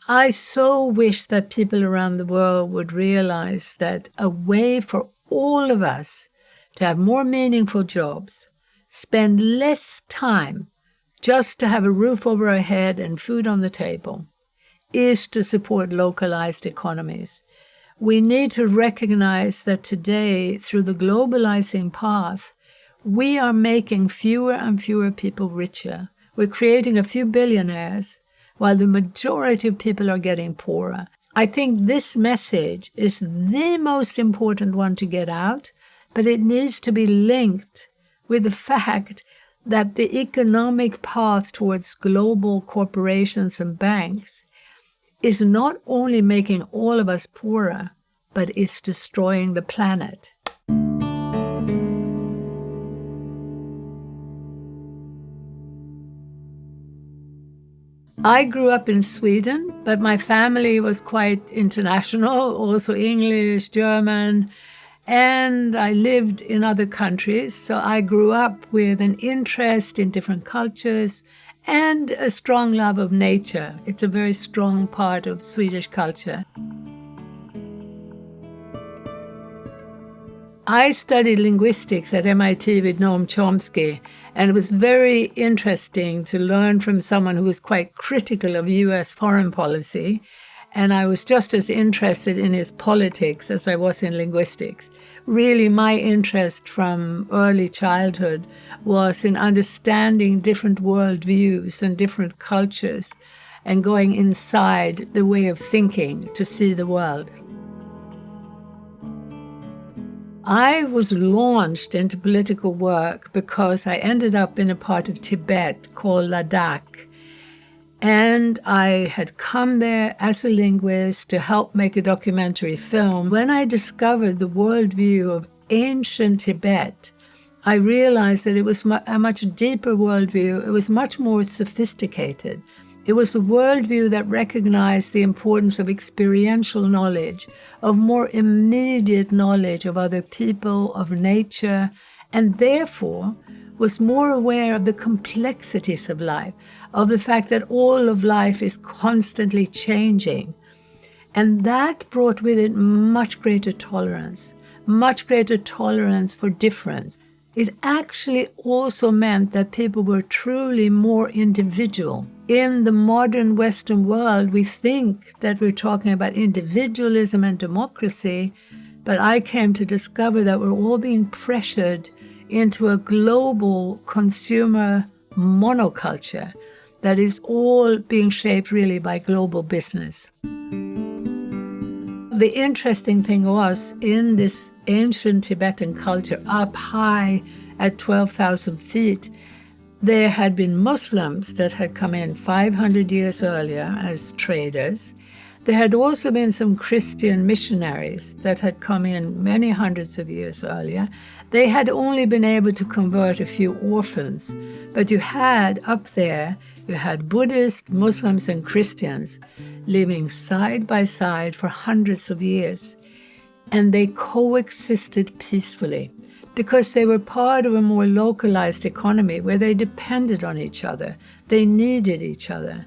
I so wish that people around the world would realize that a way for all of us to have more meaningful jobs, spend less time just to have a roof over our head and food on the table, is to support localized economies. We need to recognize that today, through the globalizing path, we are making fewer and fewer people richer. We're creating a few billionaires while the majority of people are getting poorer. I think this message is the most important one to get out, but it needs to be linked with the fact that the economic path towards global corporations and banks is not only making all of us poorer, but is destroying the planet. I grew up in Sweden, but my family was quite international, also English, German, and I lived in other countries. So I grew up with an interest in different cultures and a strong love of nature. It's a very strong part of Swedish culture. I studied linguistics at MIT with Noam Chomsky, and it was very interesting to learn from someone who was quite critical of U.S. foreign policy, and I was just as interested in his politics as I was in linguistics. Really, my interest from early childhood was in understanding different worldviews and different cultures and going inside the way of thinking to see the world. I was launched into political work because I ended up in a part of Tibet called Ladakh. And I had come there as a linguist to help make a documentary film. When I discovered the worldview of ancient Tibet, I realized that it was a much deeper worldview. It was much more sophisticated. It was a worldview that recognized the importance of experiential knowledge, of more immediate knowledge of other people, of nature, and therefore was more aware of the complexities of life, of the fact that all of life is constantly changing. And that brought with it much greater tolerance for difference. It actually also meant that people were truly more individual. In the modern Western world, we think that we're talking about individualism and democracy, but I came to discover that we're all being pressured into a global consumer monoculture that is all being shaped really by global business. The interesting thing was, in this ancient Tibetan culture, up high at 12,000 feet, there had been Muslims that had come in 500 years earlier as traders. There had also been some Christian missionaries that had come in many hundreds of years earlier. They had only been able to convert a few orphans, but you had up there, you had Buddhists, Muslims, and Christians living side by side for hundreds of years. And they coexisted peacefully because they were part of a more localized economy where they depended on each other. They needed each other.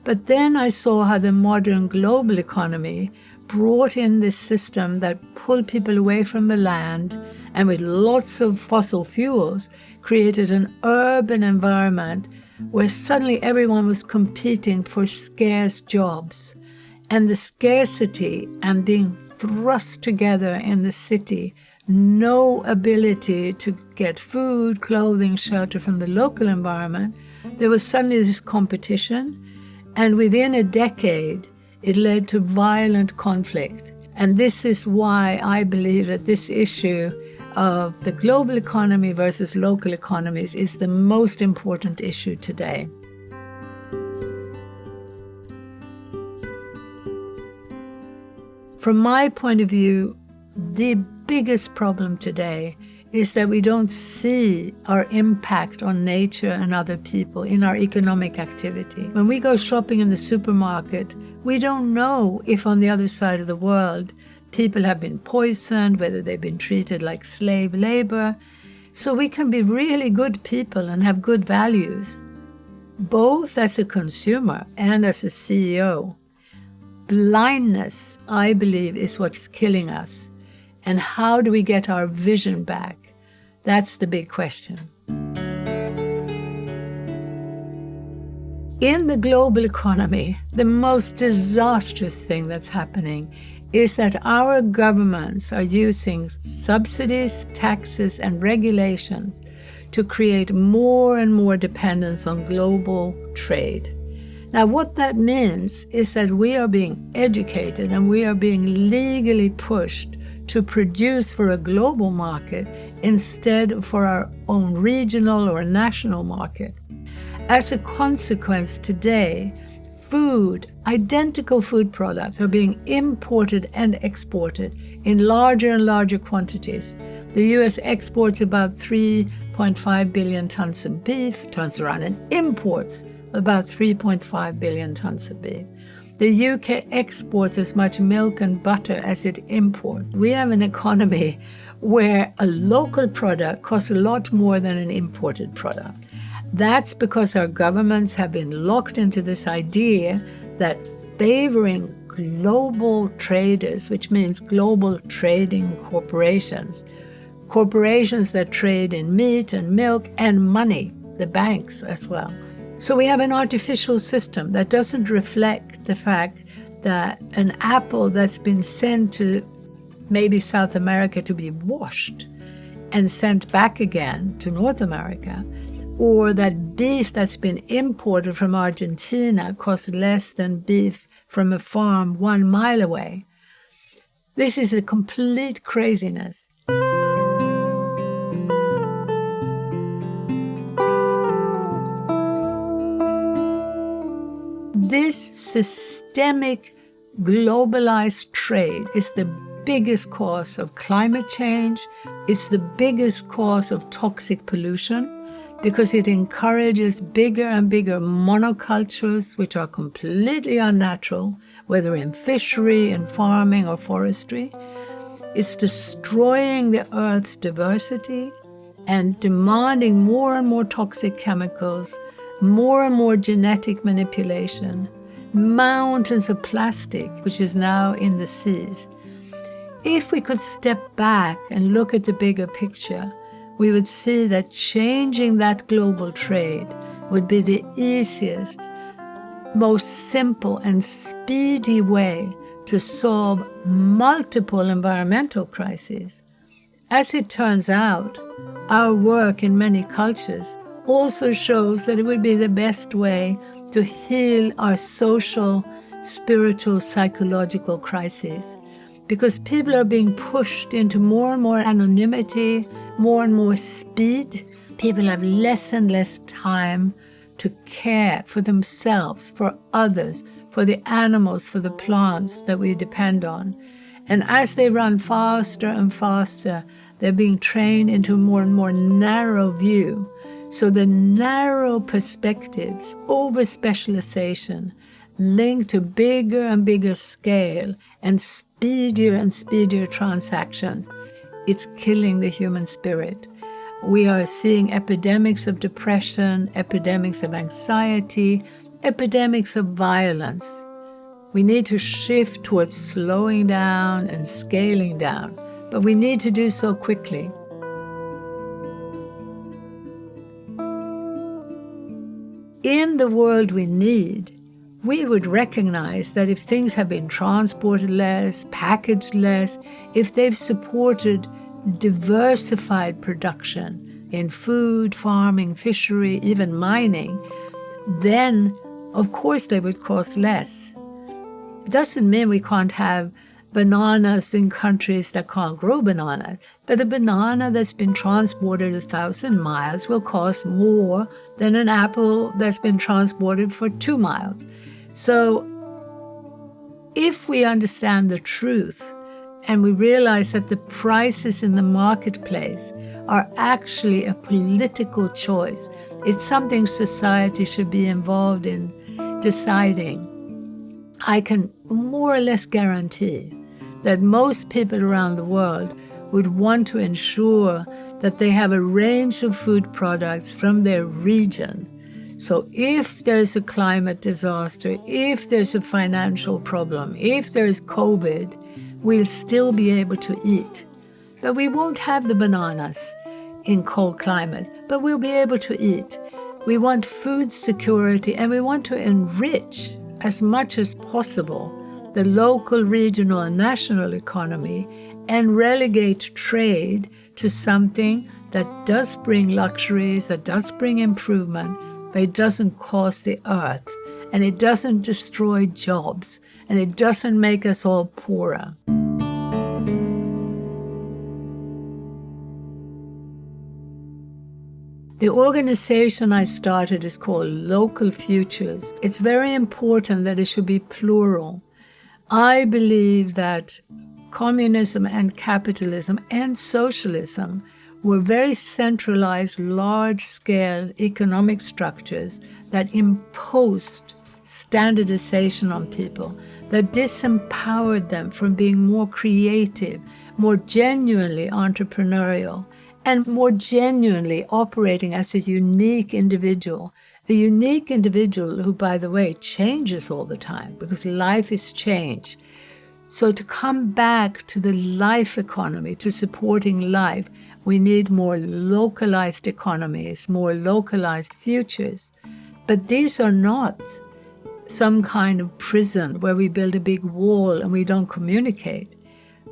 But then I saw how the modern global economy brought in this system that pulled people away from the land and with lots of fossil fuels created an urban environment where suddenly everyone was competing for scarce jobs. And the scarcity and being thrust together in the city, no ability to get food, clothing, shelter from the local environment, there was suddenly this competition. And within a decade, it led to violent conflict. And this is why I believe that this issue of the global economy versus local economies is the most important issue today. From my point of view, the biggest problem today is that we don't see our impact on nature and other people in our economic activity. When we go shopping in the supermarket, we don't know if on the other side of the world people have been poisoned, whether they've been treated like slave labor. So we can be really good people and have good values, both as a consumer and as a CEO. blindness, I believe, is what's killing us. And how do we get our vision back? That's the big question. In the global economy, the most disastrous thing that's happening is that our governments are using subsidies, taxes, and regulations to create more and more dependence on global trade. Now, what that means is that we are being educated and we are being legally pushed to produce for a global market instead of for our own regional or national market. As a consequence, today, identical food products are being imported and exported in larger and larger quantities. The U.S. exports about 3.5 billion tons of beef, turns around and imports about 3.5 billion tons of beef. The UK exports as much milk and butter as it imports. We have an economy where a local product costs a lot more than an imported product. That's because our governments have been locked into this idea that favoring global traders, which means global trading corporations that trade in meat and milk and money, the banks as well. So we have an artificial system that doesn't reflect the fact that an apple that's been sent to maybe South America to be washed and sent back again to North America, or that beef that's been imported from Argentina costs less than beef from a farm 1 mile away. This is a complete craziness. This systemic globalized trade is the biggest cause of climate change. It's the biggest cause of toxic pollution because it encourages bigger and bigger monocultures, which are completely unnatural, whether in fishery, in farming, or forestry. It's destroying the Earth's diversity and demanding more and more toxic chemicals, more and more genetic manipulation, mountains of plastic, which is now in the seas. If we could step back and look at the bigger picture, we would see that changing that global trade would be the easiest, most simple and speedy way to solve multiple environmental crises. As it turns out, our work in many cultures also shows that it would be the best way to heal our social, spiritual, psychological crises. Because people are being pushed into more and more anonymity, more and more speed. People have less and less time to care for themselves, for others, for the animals, for the plants that we depend on. And as they run faster and faster, they're being trained into a more and more narrow view. So the narrow perspectives, over-specialization, linked to bigger and bigger scale and speedier transactions, it's killing the human spirit. We are seeing epidemics of depression, epidemics of anxiety, epidemics of violence. We need to shift towards slowing down and scaling down, but we need to do so quickly. In the world we need, we would recognize that if things have been transported less, packaged less, if they've supported diversified production in food, farming, fishery, even mining, then of course they would cost less. It doesn't mean we can't have bananas in countries that can't grow bananas, but a banana that's been transported 1,000 miles will cost more than an apple that's been transported for 2 miles. So if we understand the truth and we realize that the prices in the marketplace are actually a political choice, it's something society should be involved in deciding, I can more or less guarantee that most people around the world would want to ensure that they have a range of food products from their region So if there's a climate disaster, if there's a financial problem, if there's COVID, we'll still be able to eat. But we won't have the bananas in cold climate, but we'll be able to eat. We want food security, and we want to enrich as much as possible the local, regional, and national economy and relegate trade to something that does bring luxuries, that does bring improvement, but it doesn't cost the earth, and it doesn't destroy jobs, and it doesn't make us all poorer. The organization I started is called Local Futures. It's very important that it should be plural. I believe that communism and capitalism and socialism were very centralized, large-scale economic structures that imposed standardization on people, that disempowered them from being more creative, more genuinely entrepreneurial, and more genuinely operating as a unique individual who, by the way, changes all the time because life is change. So to come back to the life economy, to supporting life, we need more localized economies, more localized futures. But these are not some kind of prison where we build a big wall and we don't communicate.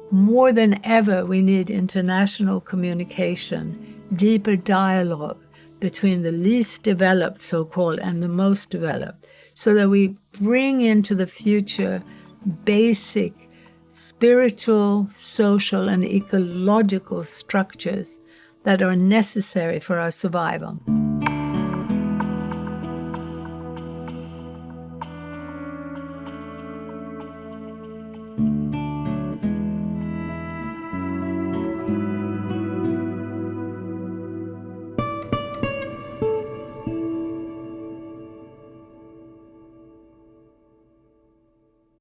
More than ever, we need international communication, deeper dialogue between the least developed, so-called, and the most developed, so that we bring into the future basic spiritual, social, and ecological structures that are necessary for our survival.